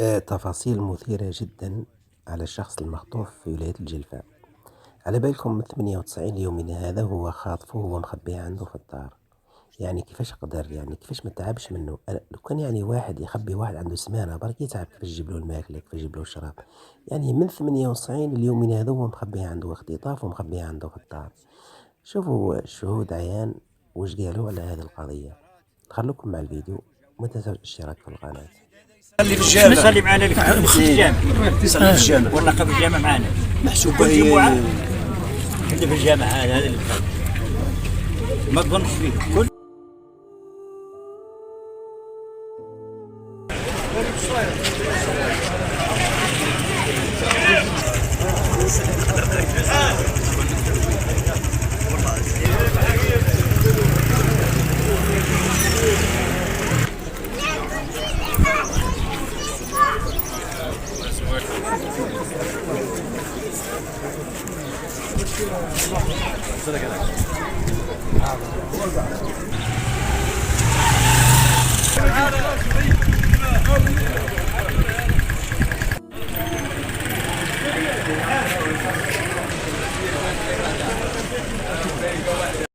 تفاصيل مثيرة جدًا على الشخص المخطوف في ولاية الجلفاء. على بالكم من 98 يوم من هذا هو خاطفه ومخبيه عنده في الدار. يعني كيفاش قدر، يعني كيفاش ما تعبش منه. لو كان يعني واحد يخبي واحد عنده سمانة برك يتعب كيفاش يجيب له الماكلة، كيفاش يجيب له الشراب. يعني من 98 اليوم من هذا هو مخبيه عنده واختطاف ومخبيه عنده في الدار. شوفوا الشهود عيان واش قالوا على هذه القضية. نخلوكم مع الفيديو وما تنساوش الاشتراك في القناة. اللي في الجامع صلي معنا في الجامع صلي في الجامع واللقب في الجامع معنا محسوبة كل جمعة هي كنت في الجامع هذا اللي ما تظنش فيه كل